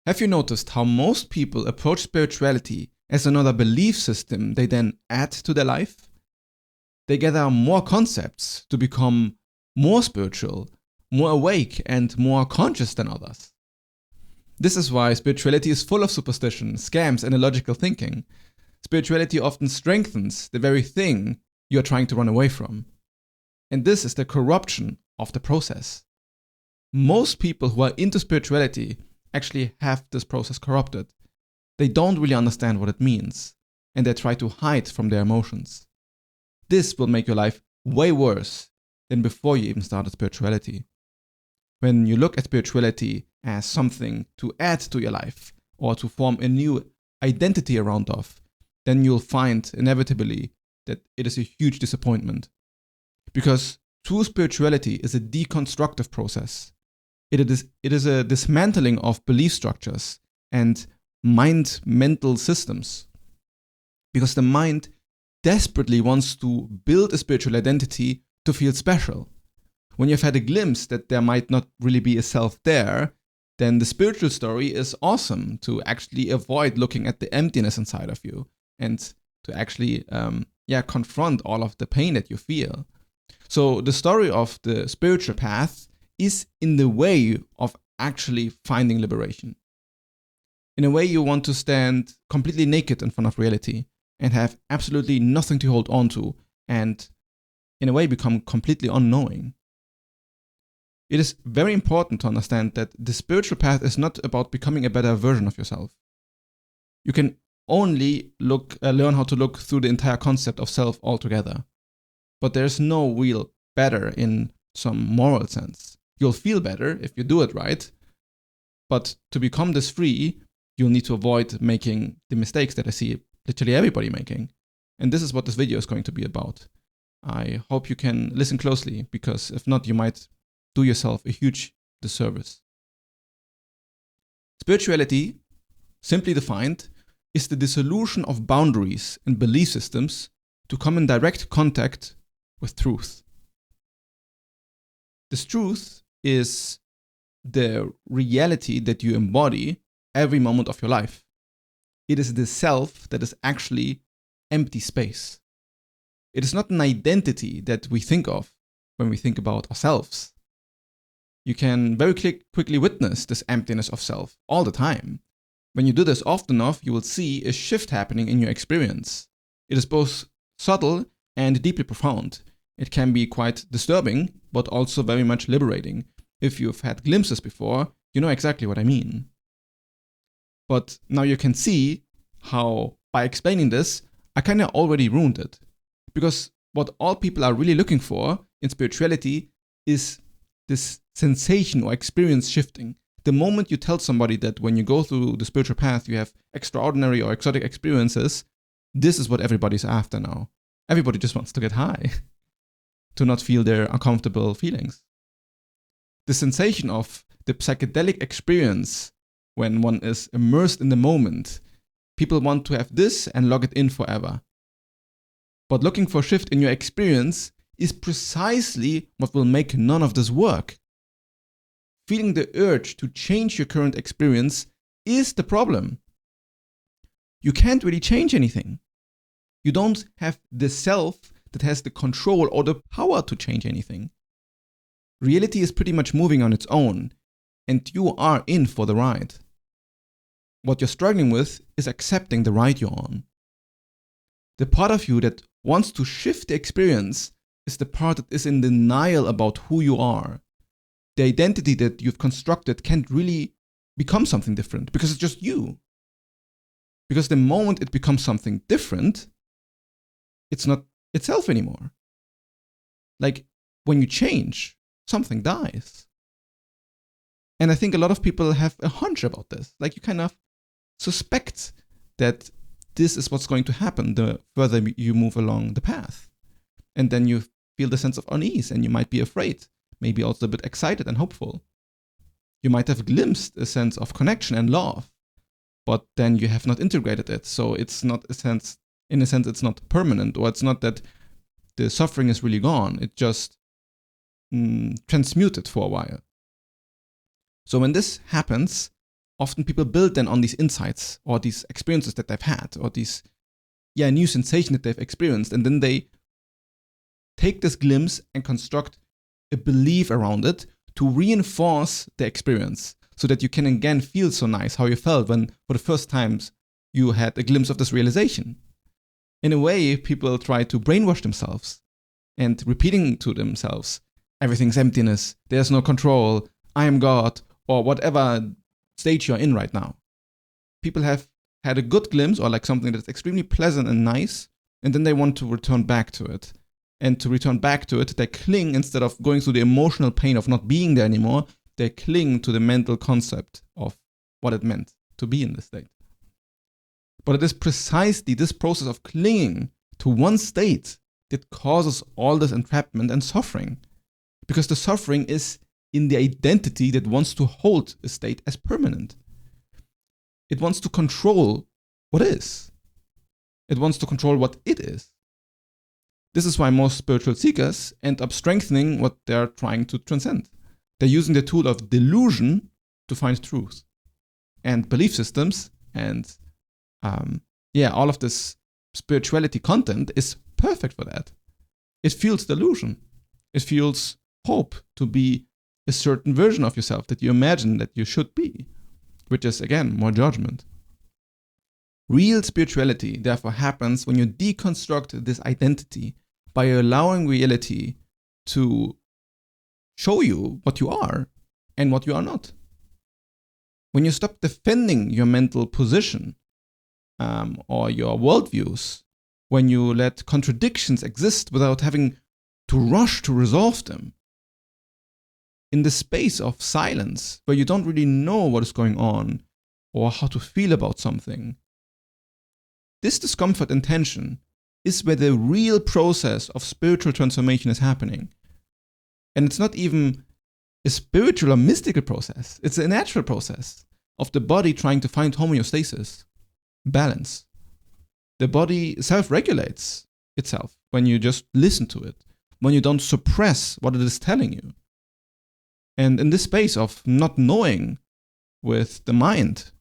Have you noticed how most people approach spirituality as another belief system they then add to their life? They gather more concepts to become more spiritual, more awake, and more conscious than others. This is why spirituality is full of superstition, scams, and illogical thinking. Spirituality often strengthens the very thing you are trying to run away from. And this is the corruption of the process. Most people who are into spirituality actually have this process corrupted. They don't really understand what it means, and they try to hide from their emotions. This will make your life way worse than before you even started spirituality. When you look at spirituality as something to add to your life or to form a new identity around of, then you'll find inevitably that it is a huge disappointment. Because true spirituality is a deconstructive process. It is a dismantling of belief structures and mental systems. Because the mind desperately wants to build a spiritual identity to feel special. When you've had a glimpse that there might not really be a self there, then the spiritual story is awesome to actually avoid looking at the emptiness inside of you and to actually confront all of the pain that you feel. So the story of the spiritual path is in the way of actually finding liberation. In a way, you want to stand completely naked in front of reality and have absolutely nothing to hold on to, and in a way become completely unknowing. It is very important to understand that the spiritual path is not about becoming a better version of yourself. You can only learn how to look through the entire concept of self altogether. But there's no real better in some moral sense. You'll feel better if you do it right, but to become this free, you'll need to avoid making the mistakes that I see literally everybody making. And this is what this video is going to be about. I hope you can listen closely, because if not, you might do yourself a huge disservice. Spirituality, simply defined, is the dissolution of boundaries and belief systems to come in direct contact with truth. This truth is the reality that you embody every moment of your life. It is the self that is actually empty space. It is not an identity that we think of when we think about ourselves. You can very quickly witness this emptiness of self all the time. When you do this often enough, you will see a shift happening in your experience. It is both subtle and deeply profound. It can be quite disturbing, but also very much liberating. If you've had glimpses before, you know exactly what I mean. But now you can see how, by explaining this, I kind of already ruined it. Because what all people are really looking for in spirituality is this sensation or experience shifting. The moment you tell somebody that when you go through the spiritual path, you have extraordinary or exotic experiences, this is what everybody's after now. Everybody just wants to get high, to not feel their uncomfortable feelings. The sensation of the psychedelic experience when one is immersed in the moment, people want to have this and log it in forever. But looking for a shift in your experience is precisely what will make none of this work. Feeling the urge to change your current experience is the problem. You can't really change anything. You don't have the self that has the control or the power to change anything. Reality is pretty much moving on its own, and you are in for the ride. What you're struggling with is accepting the ride you're on. The part of you that wants to shift the experience is the part that is in denial about who you are. The identity that you've constructed can't really become something different because it's just you. Because the moment it becomes something different, it's not itself anymore. Like when you change, something dies. And I think a lot of people have a hunch about this. Like you kind of suspect that this is what's going to happen the further you move along the path. And then you feel the sense of unease and you might be afraid, maybe also a bit excited and hopeful. You might have glimpsed a sense of connection and love, but then you have not integrated it. So it's not in a sense, it's not permanent, or it's not that the suffering is really gone. It just transmuted for a while. So when this happens, often people build then on these insights or these experiences that they've had or these new sensation that they've experienced, and then they take this glimpse and construct a belief around it to reinforce the experience so that you can again feel so nice how you felt when for the first times you had a glimpse of this realization. In a way, people try to brainwash themselves and repeating to themselves, everything's emptiness, there's no control, I am God, or whatever stage you're in right now. People have had a good glimpse or like something that's extremely pleasant and nice, and then they want to return back to it. And to return back to it, they cling, instead of going through the emotional pain of not being there anymore, they cling to the mental concept of what it meant to be in this state. But it is precisely this process of clinging to one state that causes all this entrapment and suffering. Because the suffering is in the identity that wants to hold a state as permanent. It wants to control what is. It wants to control what it is. This is why most spiritual seekers end up strengthening what they're trying to transcend. They're using the tool of delusion to find truth. And belief systems and all of this spirituality content is perfect for that. It fuels delusion. It fuels hope to be a certain version of yourself that you imagine that you should be, which is, again, more judgment. Real spirituality, therefore, happens when you deconstruct this identity by allowing reality to show you what you are and what you are not. When you stop defending your mental position or your worldviews, when you let contradictions exist without having to rush to resolve them, in the space of silence, where you don't really know what is going on or how to feel about something, this discomfort and tension is where the real process of spiritual transformation is happening. And it's not even a spiritual or mystical process. It's a natural process of the body trying to find homeostasis, balance. The body self-regulates itself when you just listen to it, when you don't suppress what it is telling you. And in this space of not knowing with the mind,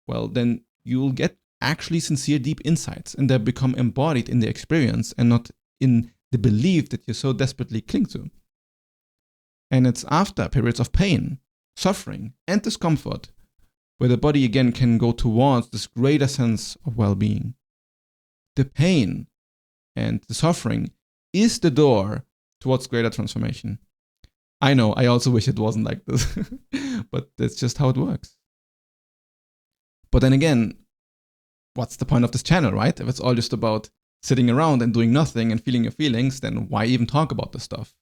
well, then you'll get actually sincere, deep insights, and they become embodied in the experience and not in the belief that you so desperately cling to. And it's after periods of pain, suffering, and discomfort where the body again can go towards this greater sense of well-being. The pain and the suffering is the door towards greater transformation. I know, I also wish it wasn't like this, but that's just how it works. But then again, what's the point of this channel, right? If it's all just about sitting around and doing nothing and feeling your feelings, then why even talk about this stuff?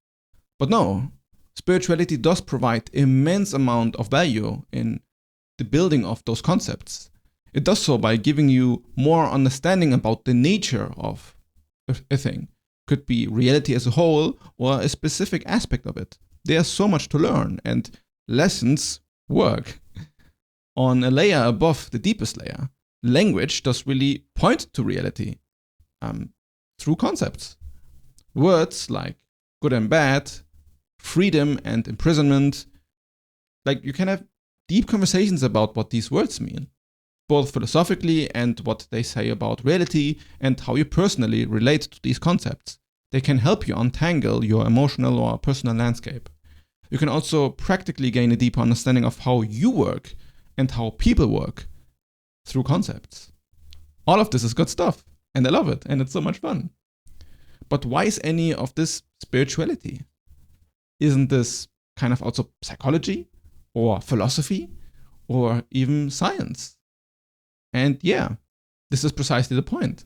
But no, spirituality does provide immense amount of value in the building of those concepts. It does so by giving you more understanding about the nature of a thing. Could be reality as a whole or a specific aspect of it. There's so much to learn, and lessons work on a layer above the deepest layer. Language does really point to reality through concepts. Words like good and bad, freedom and imprisonment, like you can have deep conversations about what these words mean, both philosophically and what they say about reality and how you personally relate to these concepts. They can help you untangle your emotional or personal landscape. You can also practically gain a deeper understanding of how you work and how people work through concepts. All of this is good stuff, and I love it, and it's so much fun. But why is any of this spirituality? Isn't this kind of also psychology, or philosophy, or even science? And yeah, this is precisely the point.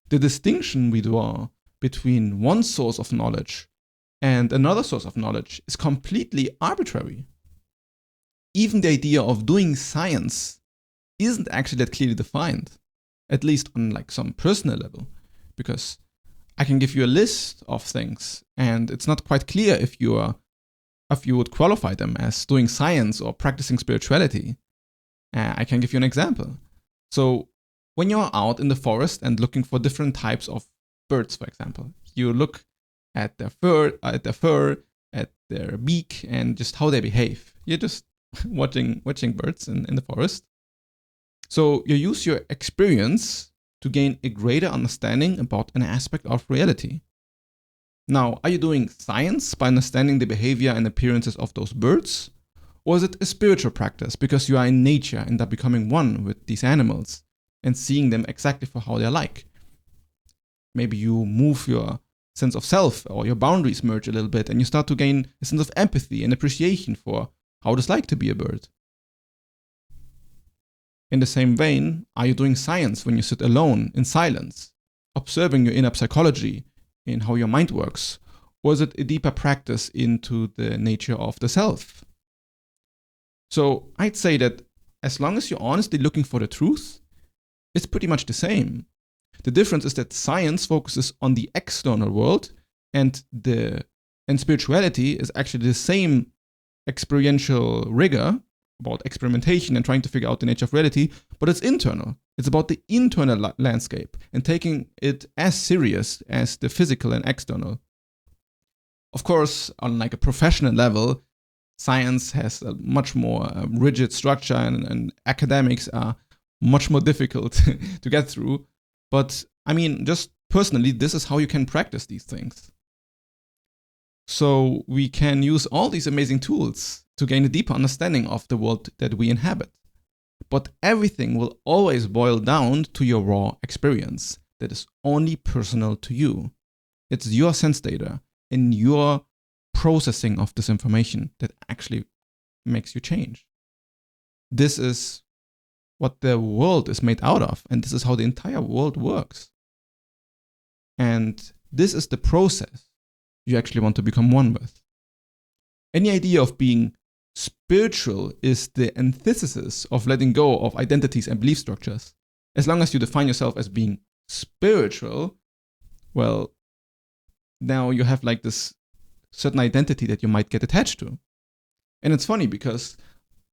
The distinction we draw between one source of knowledge and another source of knowledge is completely arbitrary. Even the idea of doing science isn't actually that clearly defined, at least on like some personal level, because I can give you a list of things and it's not quite clear if you would qualify them as doing science or practicing spirituality. I can give you an example. So when you're out in the forest and looking for different types of birds, for example, you look at their fur, at their beak, and just how they behave. You just watching birds in the forest. So you use your experience to gain a greater understanding about an aspect of reality. Now, are you doing science by understanding the behavior and appearances of those birds? Or is it a spiritual practice because you are in nature and are becoming one with these animals and seeing them exactly for how they're like? Maybe you move your sense of self or your boundaries merge a little bit and you start to gain a sense of empathy and appreciation for how it is like to be a bird. In the same vein, are you doing science when you sit alone in silence, observing your inner psychology in how your mind works? Or is it a deeper practice into the nature of the self? So I'd say that as long as you're honestly looking for the truth, it's pretty much the same. The difference is that science focuses on the external world and spirituality is actually the same experiential rigor about experimentation and trying to figure out the nature of reality, but it's internal. It's about the internal landscape and taking it as serious as the physical and external. Of course, on like a professional level, science has a much more rigid structure and academics are much more difficult to get through. But I mean, just personally, this is how you can practice these things. So we can use all these amazing tools to gain a deeper understanding of the world that we inhabit. But everything will always boil down to your raw experience that is only personal to you. It's your sense data and your processing of this information that actually makes you change. This is what the world is made out of, and this is how the entire world works. And this is the process you actually want to become one with. Any idea of being spiritual is the antithesis of letting go of identities and belief structures. As long as you define yourself as being spiritual, well, now you have like this certain identity that you might get attached to. And it's funny because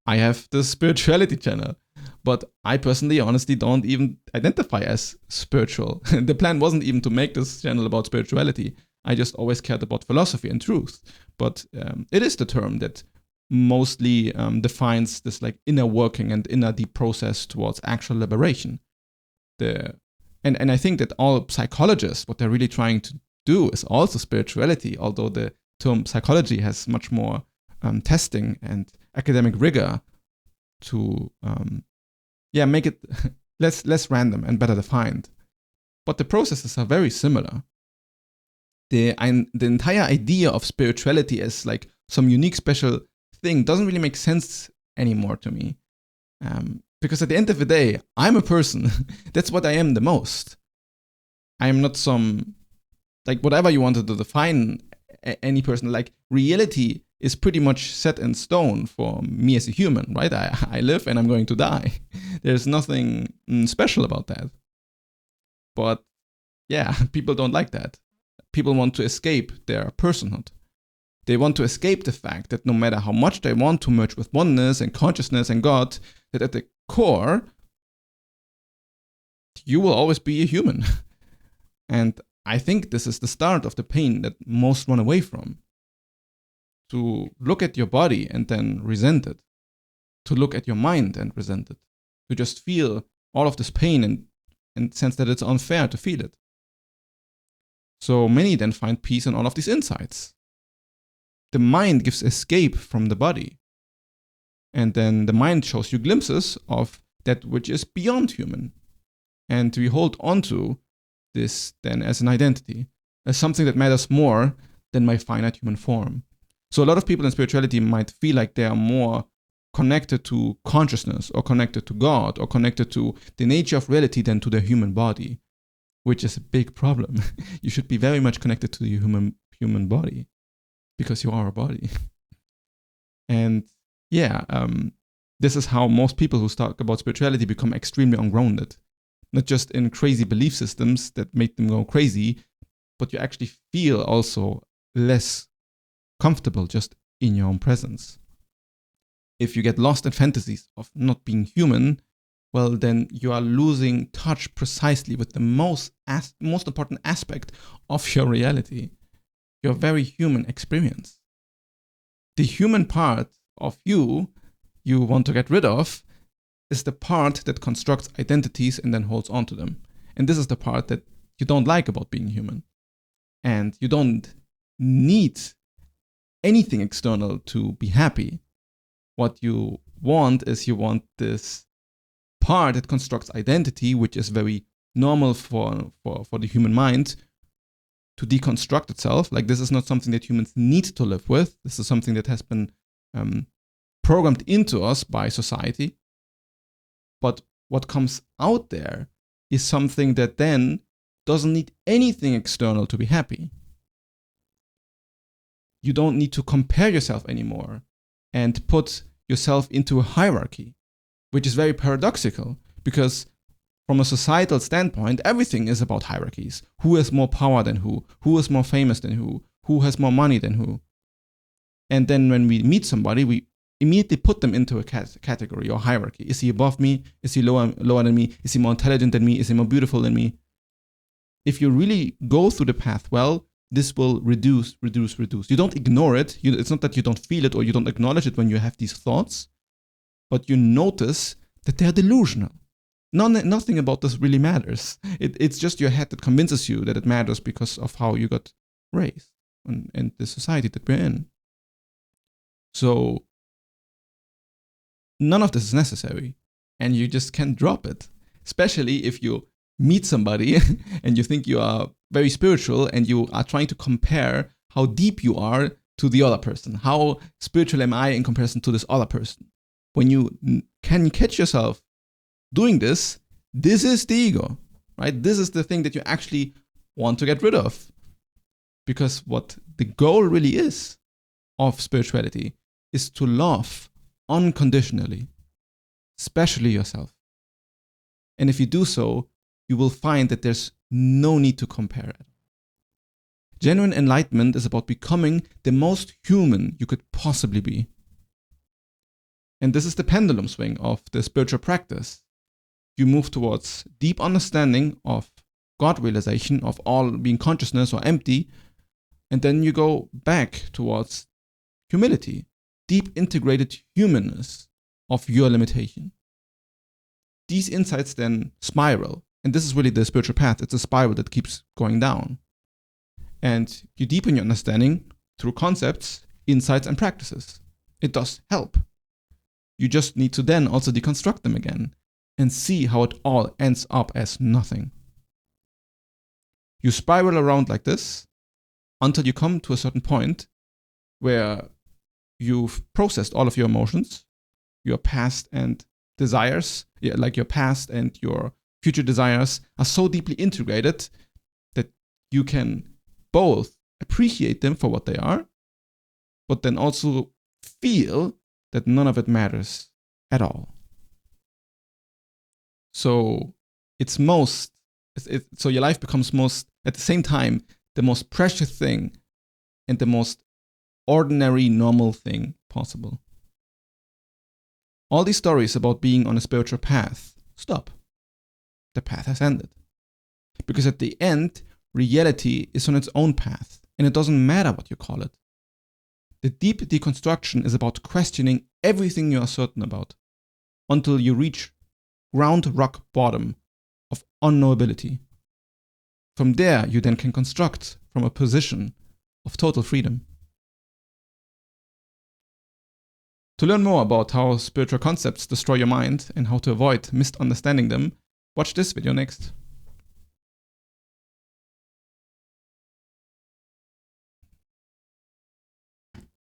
I have the spirituality channel, but I personally honestly don't even identify as spiritual. The plan wasn't even to make this channel about spirituality. I just always cared about philosophy and truth. But it is the term that mostly defines this like inner working and inner deep process towards actual liberation. And I think that all psychologists, what they're really trying to do is also spirituality, although the term psychology has much more testing and academic rigor to make it less random and better defined. But the processes are very similar. The entire idea of spirituality as like some unique special thing doesn't really make sense anymore to me. Because at the end of the day, I'm a person. That's what I am the most. I am not some, like whatever you wanted to define any person, like reality is pretty much set in stone for me as a human, right? I live and I'm going to die. There's nothing special about that. But yeah, people don't like that. People want to escape their personhood. They want to escape the fact that no matter how much they want to merge with oneness and consciousness and God, that at the core, you will always be a human. And I think this is the start of the pain that most run away from. To look at your body and then resent it. To look at your mind and resent it. To just feel all of this pain and sense that it's unfair to feel it. So many then find peace in all of these insights. The mind gives escape from the body. And then the mind shows you glimpses of that which is beyond human. And we hold on to this then as an identity, as something that matters more than my finite human form. So a lot of people in spirituality might feel like they are more connected to consciousness or connected to God or connected to the nature of reality than to their human body, which is a big problem. You should be very much connected to the human body because you are a body. And this is how most people who talk about spirituality become extremely ungrounded. Not just in crazy belief systems that make them go crazy, but you actually feel also less comfortable just in your own presence. If you get lost in fantasies of not being human, well, then you are losing touch precisely with the most important aspect of your reality, your very human experience. The human part of you you want to get rid of is the part that constructs identities and then holds on to them. And this is the part that you don't like about being human. And you don't need anything external to be happy. What you want is you want this part that constructs identity, which is very normal for the human mind, to deconstruct itself. Like, this is not something that humans need to live with. This is something that has been programmed into us by society. But what comes out there is something that then doesn't need anything external to be happy. You don't need to compare yourself anymore and put yourself into a hierarchy, which is very paradoxical, because from a societal standpoint, everything is about hierarchies. Who has more power than who is more famous than who has more money than who. And then when we meet somebody, we immediately put them into a category or hierarchy. Is he above me? Is he lower than me? Is he more intelligent than me? Is he more beautiful than me? If you really go through the path well, this will reduce. You don't ignore it. It's not that you don't feel it or you don't acknowledge it when you have these thoughts, but you notice that they're delusional. Nothing about this really matters. It's just your head that convinces you that it matters because of how you got raised and the society that we're in. So none of this is necessary, and you just can't drop it, especially if you meet somebody and you think you are very spiritual and you are trying to compare how deep you are to the other person. How spiritual am I in comparison to this other person? When you can catch yourself doing this, this is the ego, right? This is the thing that you actually want to get rid of. Because what the goal really is of spirituality is to love unconditionally, especially yourself. And if you do so, you will find that there's no need to compare it. Genuine enlightenment is about becoming the most human you could possibly be. And this is the pendulum swing of the spiritual practice. You move towards deep understanding of God realization, of all being consciousness or empty, and then you go back towards humility, deep integrated humanness of your limitation. These insights then spiral, and this is really the spiritual path. It's a spiral that keeps going down. And you deepen your understanding through concepts, insights, and practices. It does help. You just need to then also deconstruct them again and see how it all ends up as nothing. You spiral around like this until you come to a certain point where you've processed all of your emotions, your past and desires, like your past and your future desires are so deeply integrated that you can both appreciate them for what they are, but then also feel that none of it matters at all. So so your life becomes at the same time, the most precious thing and the most ordinary, normal thing possible. All these stories about being on a spiritual path, stop. The path has ended. Because at the end, reality is on its own path, and it doesn't matter what you call it. The deep deconstruction is about questioning everything you are certain about until you reach ground rock bottom of unknowability. From there, you then can construct from a position of total freedom. To learn more about how spiritual concepts destroy your mind and how to avoid misunderstanding them, watch this video next.